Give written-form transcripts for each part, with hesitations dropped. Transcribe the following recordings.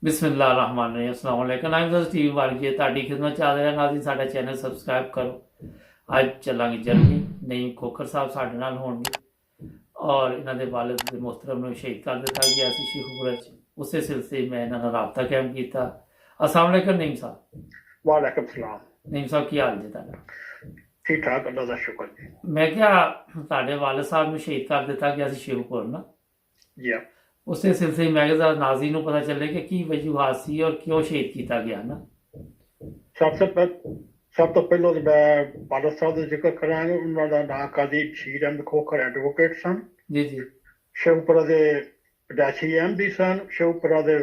ਬਿਸਮਿਲ੍ਲਾਹਿਰਰਹਿਮਾਨਿਰਰਹੀਮ। अस्सलाम वालेकुम। ਨਾਇਮ T V ਵਾਲੀ ਤੁਹਾਡੀ ਖਿਦਮਤ ਚ ਹਾਜ਼ਰ ਹਾਂ। ਨਾਜ਼ਰੀਨ, ਸਾਡਾ ਚੈਨਲ ਸਬਸਕ੍ਰਾਈਬ ਕਰੋ। ਅੱਜ ਚੱਲਾਂਗੇ ਜਰਮਨੀ। ਨਹੀਂ ਖੋਖਰ ਸਾਹਿਬ ਸਾਡੇ ਨਾਲ ਹੋਣਗੇ ਔਰ ਇਹਨਾਂ ਦੇ ਵਾਲਿਦ ਦੇ ਮੁਹਤਰਮ ਨੂੰ ਸ਼ਹੀਦ ਕਰ ਦਿੱਤਾ ਗਿਆ ਸੀ ਸ਼ੇਖੂਪੁਰਾ 'ਚ। ਉਸੇ ਸਿਲਸਿਲੇ ਮੈਂ ਇਹਨਾਂ ਨਾਲ ਰਾਬਤਾ ਕਾਇਮ ਕੀਤਾ। अस्सलाम वालेकुम ਨਈਮ ਸਾਹਿਬ। वालेकुम सलाम। ਨਈਮ ਸਾਹਿਬ, ਕੀ ਹਾਲ ਜੀ ਤੁਹਾਡਾ? ठीक ठाक, अल्लाह का शुक्र जी। ਮੈਂ ਕਿਹਾ ਤੁਹਾਡੇ ਵਾਲਿਦ ਸਾਹਿਬ ਨੂੰ ਸ਼ਹੀਦ ਕਰ ਦਿੱਤਾ ਗਿਆ ਸੀ ਸ਼ੇਖੂਪੁਰ ਨਾ। जी ਉਸੇ ਸਿਲਸਿਲੇ ਮੈਂ ਕਿਹਾ ਨਾਜ਼ਰੀਨ ਨੂੰ ਪਤਾ ਚੱਲੇ ਕਿ ਕੀ ਵਜੂਹਾਤ ਸੀ ਔਰ ਕਿਉਂ ਸ਼ਹੀਦ ਕੀਤਾ ਗਿਆ ਨਾ। सब तो पहले तो मैं वालद साहब का जिक्र करांगे। उन्होंने नाम काजी बशीर अहमद खोखर एडवोकेट सन। जी जी। शेखपुरा के पैदाइशी एमडी सन। शेखपुरा के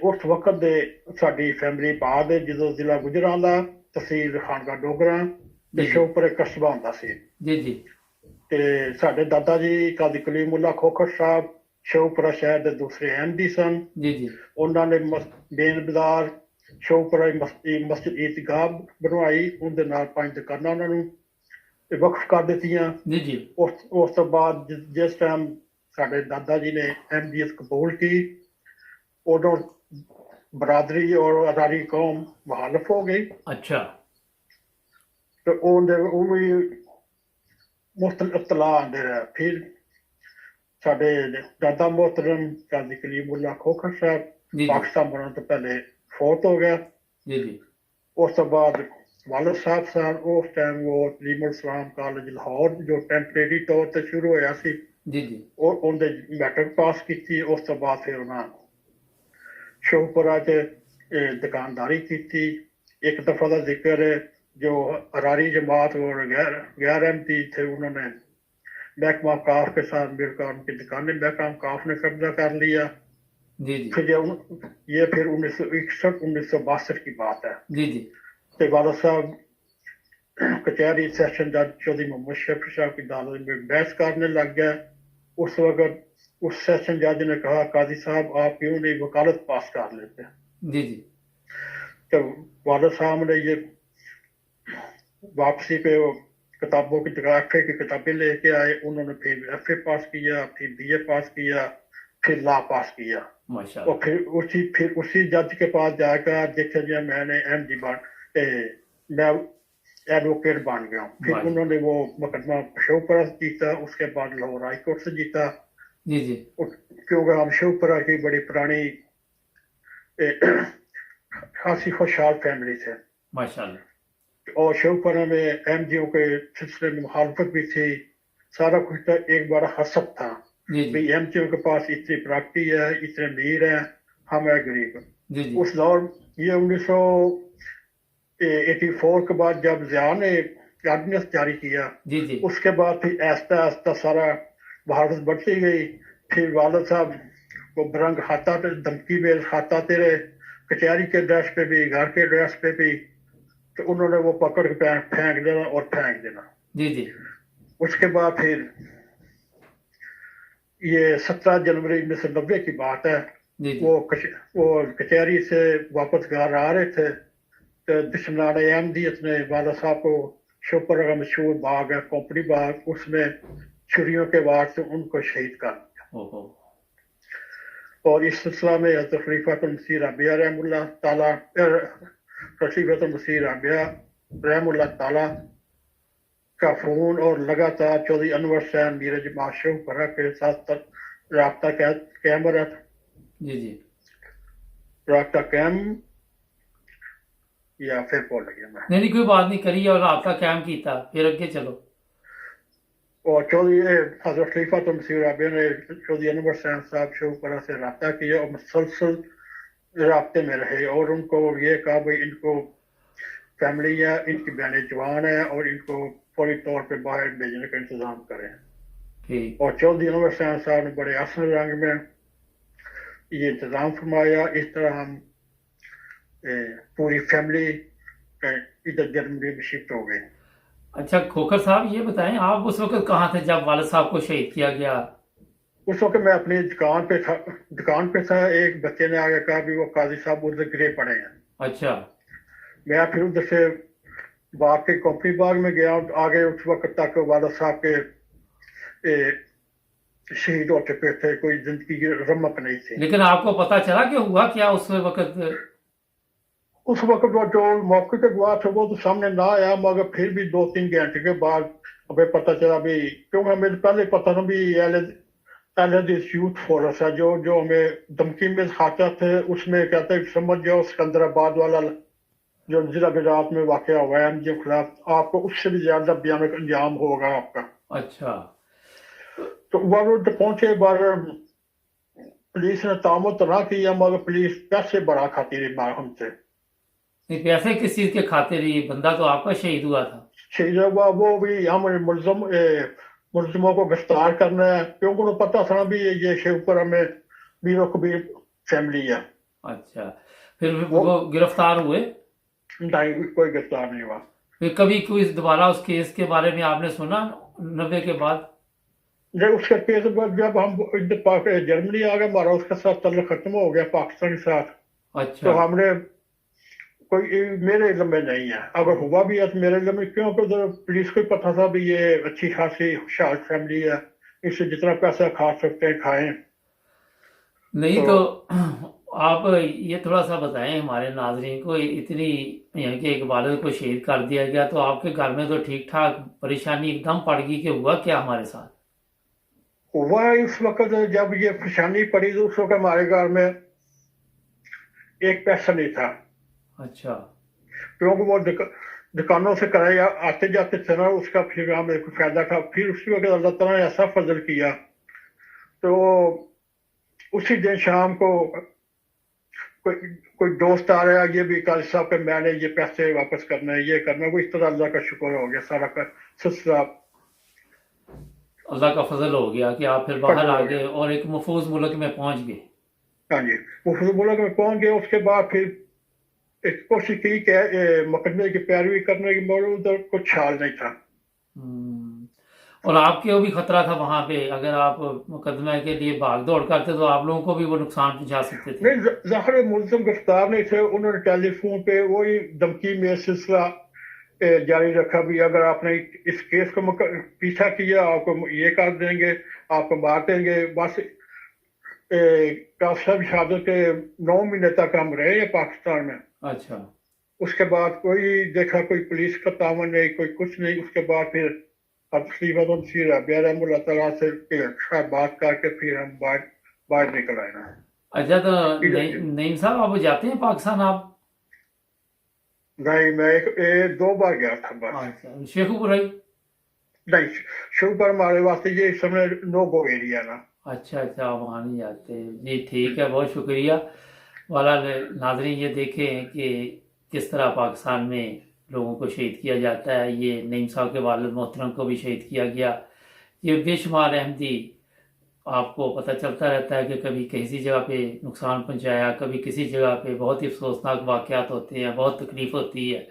उस वक्त दे साडी फैमिली बाद जो जिला गुजरांवाला तहसील खानका डोगरा ते शेखपुरा कस्बा हुंदा सी। जी जी। ते साडे दादा जी काजी कलीमुल्ला खोखर साहब शेखपुरा शहर के दूसरे एमडी सन। जी जी। उन्होंने मेन बाजार ਸ਼ੋਪਰਾ ਮਸਜਿਦ ਈਦਗਾਹ ਬਣਵਾਈ। ਉਹਦੇ ਨਾਲ 5 ਦੁਕਾਨਾਂ ਉਹਨਾਂ ਨੂੰ ਵਕਫ ਕਰ ਦਿੱਤੀਆਂ। ਜੀ ਜੀ। ਉਸ ਤੋਂ ਬਾਅਦ ਜਿਸ ਟਾਈਮ ਸਾਡੇ ਦਾਦਾ ਜੀ ਨੇ ਐਮਡੀਐਸ ਕਬੂਲ ਕੀ, ਉਦੋਂ ਬਰਾਦਰੀ ਔਰ ਅਦਾਰੀ ਕੌਮ ਮੁਹਾਲਫ ਹੋ ਗਈ। ਅੱਛਾ। ਤੇ ਉਹ ਵੀ ਮੁਖਤਲਿਫ ਇਤਲਾ ਆਉਂਦੇ ਰਹੇ। ਫਿਰ ਸਾਡੇ ਦਾਦਾ ਮੁਹਤਰਮ ਕਾਜ਼ੀ ਕਲੀਮੁੱਲਾ ਖੋਖਰ ਸਾਹਿਬ ਪਾਕਿਸਤਾਨ ਬਣਨ ਤੋਂ ਪਹਿਲੇ ਫੌਤ ਹੋ ਗਿਆ। ਜੀ ਜੀ। ਉਸ ਤੋਂ ਬਾਅਦ ਵਾਲਦ ਸਾਹਿਬ ਸਨ। ਉਸ ਟਾਈਮ ਉਹ ਤਲੀਮੁਲ ਇਸਲਾਮ ਕਾਲਜ ਲਾਹੌਰ ਜੋ ਟੈਂਪਰੇਰੀ ਤੌਰ ਤੇ ਸ਼ੁਰੂ ਹੋਇਆ ਸੀ, ਜੀ ਜੀ, ਉਹ ਉਹਦੇ ਮੈਟ੍ਰਿਕ ਪਾਸ ਕੀਤੀ। ਉਸ ਤੋਂ ਬਾਅਦ ਫਿਰ ਉਹਨਾਂ ਸ਼ੋਪੁਰਾ 'ਚ ਦੁਕਾਨਦਾਰੀ ਕੀਤੀ। ਇੱਕ ਦਫਾ ਦਾ ਜ਼ਿਕਰ ਹੈ ਜੋ ਅਰਾਰੀ ਜਮਾਤ और गैर अहमदी थे, उन्होंने महकमा काफ के साथ मिलकर उनकी दुकानें महकमा काफ ने कब्जा कर लिया। जी जी। फिर ये फिर 1961 1962 की बात है। जी जी। तो वालद साहब कचहरी सेशन जज चौधरी मोहम्मद शफी साहब की अदालत में बहस करने लग गया। उस वक्त उस सेशन जज ने कहा, काजी साहब आप क्यों नहीं वकालत पास कर लेते? जी जी। तो वालद साहब ने ये वापसी पे किताबों की एफ की किताबें लेके आए। उन्होंने फिर एफ पास किया, फिर BA पास किया, फिर लॉ पास किया। और फिर उसी जज के पास जाकर देखा गया मैंने MD मैं एडवोकेट बन गया। फिर उन्होंने वो मुकदमा शोपरा से जीता, उसके बाद लाहौर हाई कोर्ट से जीता। जी जी। क्योंकि हम शोपरा की बड़ी पुरानी खासी खुशहाल फैमिली थे माशाल्लाह। और शोपरा में MDO के सिलसिले में मुखालफत भी थी। सारा कुछ तो एक बड़ा हसद था। भाई MDO के पास इतनी प्रॉपर्टी है, इतने अमीर है, हम है गरीब। उस दौर ये 1984 के बाद जब जिया ने ऑर्डिनेंस जारी किया, उसके बाद फिर आहिस्ता आहिस्ता सारा भारत बढ़ती गई। फिर वालद साहब को बरंग खाता धमकी में खाता तेरे कचहरी के ड्रेस पे भी, घर के ड्रेस पे भी। तो उन्होंने वो पकड़ के फेंक देना और फेंक देना। जी जी। उसके बाद फिर ये 17 जनवरी 1990 की बात है। वो कचहरी से वापस घर आ रहे थे तो दुश्मनान अहमदियत ने वाला साहब को शोपरा का मशहूर बाग है कंपनी बाग, उसमें छुरियों के वार से उनको शहीद कर दिया। और इस सिलसिला में हज़रत खलीफातुल मसीह राबिया रहमुल्लाह ताला खलीफातुल मसीह राबिया रहमुल्लाह ताला का फोन और लगातार चौधरी अनवर सैन मीर जमात शोपरा के साथ राब्ता कायम रहा। जी जी। राब्ता कायम या फिर बोल गया मैं? नहीं कोई बात नहीं करी और राब्ता कायम किया। फिर अगे चलो। और चौधरी हज़रत खलीफातुल मसीह राबिया ने चौधरी अनवर सैन साहब शोपरा से राब्ता किया और मुसलसल राब्ते में रहे और उनको ये कहा भाई इनको फैमिली है, इनकी बहनें जवान है और इनको फौरी तौर पे बाहर भेजने का इंतजाम करें। और चौधरी अनवर सैन साहब ने बड़े आसान रंग में ये इंतजाम फरमाया। इस तरह हम पूरी फैमिली इधर जर्मनी में शिफ्ट हो गए। अच्छा खोखर साहब, ये बताएं आप उस वक्त कहाँ थे जब वालिद साहब को शहीद किया गया? उस वक्त मैं अपनी दुकान पे था। एक बच्चे ने आगे कहा भी वो काजी साहब उधर गिरे पड़े हैं। अच्छा। मैं फिर उधर से बाग के कंपनी बाग में गया। आगे उस वक्त तक वालद साहब के शहीद हो चुके थे, कोई जिंदगी की रमक नहीं थी। लेकिन आपको पता चला कि हुआ क्या उस वक्त? उस वक्त वो जो मौके के गवाह थे वो तो सामने ना आया, मगर फिर भी 2-3 घंटे के बाद हमें पता चला भी, क्योंकि हमें पहले पता था भी यूथ फोरस है, जो जो हमें धमकी में खाता थे उसमें कहते हैं समझ जाओ सिकंदराबाद वाला जो जिला गुजरात में वाकया हुआ है इनके खिलाफ, आपको उससे भी ज्यादा भयानक अंजाम होगा आपका। अच्छा। तो वो पहुंचे बार पुलिस ने तामुत ना किया, मगर पुलिस पैसे बड़ा खाती रही हमसे। नहीं, पैसे किस चीज के खातिर? ये बंदा तो आपका शहीद हुआ था। शहीद हुआ वो भी, हम मुलजमों को गिरफ्तार करना है, क्योंकि उन्हें पता था भी ये शेखपुरा में मीरों कबीर फैमिली है। अच्छा, फिर वो गिरफ्तार हुए? नहीं, कोई गिरफ्तार नहीं हुआ। फिर कभी कोई दोबारा उस केस के बारे में आपने सुना 90 के बाद? जब उसका केस जब हम जर्मनी आ गए, हमारा उसके साथ तल्लुक खत्म हो गया पाकिस्तान के साथ। अच्छा। तो हमने कोई मेरे इल्म में नहीं है, अगर हुआ भी है तो मेरे इल्म में, क्योंकि उधर पुलिस को पता था भी ये अच्छी खासी खुशहाल फैमिली है, इससे जितना पैसा खा सकते हैं खाएं। नहीं तो आप ये थोड़ा सा बताएं हमारे नाजरीन को, इतनी यानी कि एक वालिद को शहीद कर दिया गया तो आपके घर में तो ठीक ठाक परेशानी एकदम पड़ गई कि हुआ क्या हमारे साथ? हुआ इस वक्त जब ये परेशानी पड़ी तो उस वक्त हमारे घर में एक पैसा नहीं था। अच्छा। क्योंकि वो दुकानों से किराया आते जाते थे ना, उसका फिर हमें कोई फायदा था। फिर उसी वक्त अल्लाह ताला ने ऐसा फजल किया, तो उसी दिन शाम को कोई कोई दोस्त आ रहा है, ये भी काली साहब के मैंने ये पैसे वापस करना है, ये करना है। वो इस तरह अल्लाह का शुक्र हो गया सारा का सिलसिला। अल्लाह का फजल हो गया कि आप फिर बाहर आ गए और एक महफूज मुल्क में पहुंच गए। हाँ जी, वो मुल्क में पहुंच गए। उसके बाद फिर एक कोशिश की कि मुकदमे की पैरवी करने की, मगर उधर कुछ हाल नहीं था। और आपके भी खतरा था वहां पे, अगर आप मुकदमे के लिए भाग दौड़ करते तो आप लोगों को भी वो नुकसान पहुंचा सकते थे। नहीं, जाहिर मुलजिम गिरफ्तार नहीं थे, उन्होंने टेलीफोन पे वही धमकी में सिलसिला जारी रखा भी, अगर आपने इस केस को पीछा किया आपको ये कर देंगे, आपको मार देंगे। बस कासिम शहादत के 9 महीने तक हम रहे हैं पाकिस्तान में। अच्छा। उसके बाद कोई देखा, कोई पुलिस का तावन नहीं, कोई कुछ नहीं। उसके बाद फिर अब से बात करके फिर हम बाहर निकल आए ना। अच्छा, तो नईम साहब आप जाते हैं पाकिस्तान आप? नहीं, मैं एक 2 बार गया था बस। अच्छा, शेखुपुरा? नहीं, शुरू पर हमारे वास्ते ये इस समय नो गो एरिया ना। अच्छा अच्छा, आप वहाँ नहीं जाते जी, ठीक है, बहुत शुक्रिया। वाला नाजरीन ये देखें कि किस तरह पाकिस्तान में लोगों को शहीद किया जाता है। ये नईम साहब के वालिद मोहतरम को भी शहीद किया गया। ये बेशुमार अहमदी आपको पता चलता रहता है कि कभी किसी जगह पे नुकसान पहुंचाया, कभी किसी जगह पे बहुत ही अफसोसनाक वाक़यात होते हैं, बहुत तकलीफ होती है।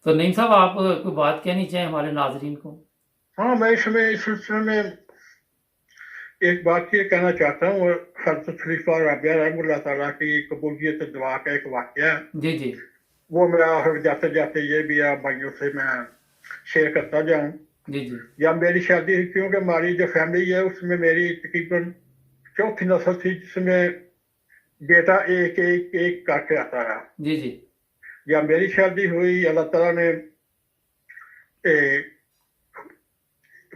तो नईम साहब आप कोई बात कहनी चाहें हमारे नाजरीन को? हाँ, मैं इसमें इस सिलसिले में एक बात ये कहना चाहता हूँ। हज़रत खलीफा राबिया रहमतुल्लाह तआला की कबूलियत दुआ का एक वाक़या है। जी जी। वो मैं आखिर जाते जाते ये भी आप भाइयों से मैं शेयर करता जाऊँ। जी जी। या मेरी शादी, क्योंकि हमारी जो फैमिली है उसमें मेरी तकरीबन 4थी नस्ल थी, जिसमें बेटा एक एक एक करके आता रहा। जी जी। या मेरी शादी हुई, अल्लाह ताला ने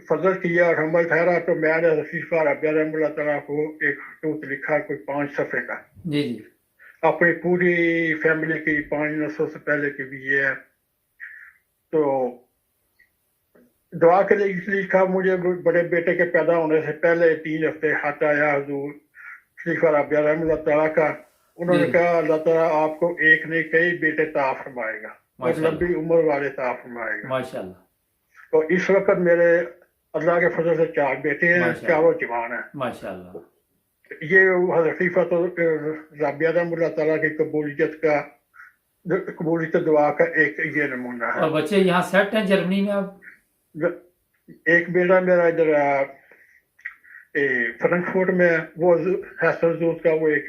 फजल किया और हमल ठहरा, तो मैंने खलीफा राबिया रहमतुल्लाह तआला को एक खतूत लिखा, कोई 5 सफ़े का। जी जी। अपनी पूरी फैमिली की 5 नस्लों से पहले की भी ये है। तो दुआ के लिए इसलिए लिखा, मुझे बड़े बेटे के पैदा होने से पहले 3 हफ्ते हाथ आया हुजूर खलीफा राबिया रहमतुल्लाह तआला का। उन्होंने कहा अल्लाह ताला आपको एक नहीं कई बेटे ता फरमाएगा और लंबी उम्र वाले ता फरमाएगा। माशाल्लाह। तो इस वक्त मेरे अल्लाह के फजल से 4 बेटे हैं, चारों जवान हैं माशाल्लाह। ये हज़रत खलीफा तो राबिया रहमतुल्लाह तआला की कबूलियत दुआ का एक ये नमूना है। और बच्चे यहाँ सेट हैं जर्मनी में आप? एक बेटा मेरा इधर फ्रैंकफर्ट में, वो हैसलजूत का वो एक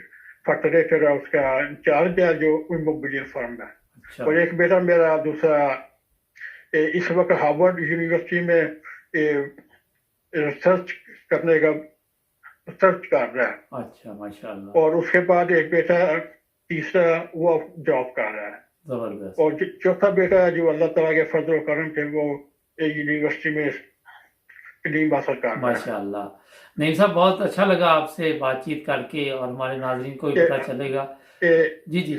फर्टिलेटर है, उसका इंचार्ज है जो इमोबिलियन फर्म है। अच्छा। और एक बेटा मेरा दूसरा इस वक्त हार्वर्ड यूनिवर्सिटी में रिसर्च करने का रिसर्च कर रहा है। अच्छा माशाल्लाह, और उसके बाद एक बेटा तीसरा वो जॉब कर रहा है। जबरदस्त। और जो चौथा बेटा है जो अल्लाह ताला के फजल करम से वो एक यूनिवर्सिटी में तालीम हासिल कर रहा है। माशाल्लाह। नहीं साहब, बहुत अच्छा लगा आपसे बातचीत करके और हमारे नाज़रीन को भी पता चलेगा। जी जी।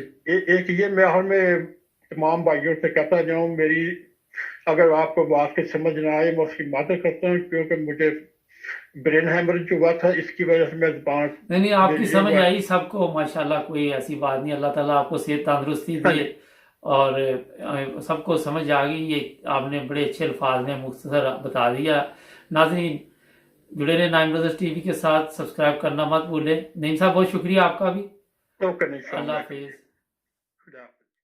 एक ये मैं में तमाम भाइयों से कहता जाऊं, मेरी अगर आपको बात की समझ ना आए मैं उसकी मदद करता हूँ, क्योंकि मुझे ब्रेन हैमरेज हुआ था, इसकी वजह से मैं जुबान नहीं आपकी समझ आई सबको माशाल्लाह, कोई ऐसी बात नहीं। अल्लाह ताला आपको सेहत तंदुरुस्ती दे और सबको समझ आ गई। ये आपने बड़े अच्छे अल्फाज में मुख्तसर बता दिया। नाज़रीन जुड़े रहे नाइम ब्रदर्स टीवी के साथ, सब्सक्राइब करना मत भूलें। नईम साहब बहुत शुक्रिया आपका भी। तो अल्लाह हाफिज़।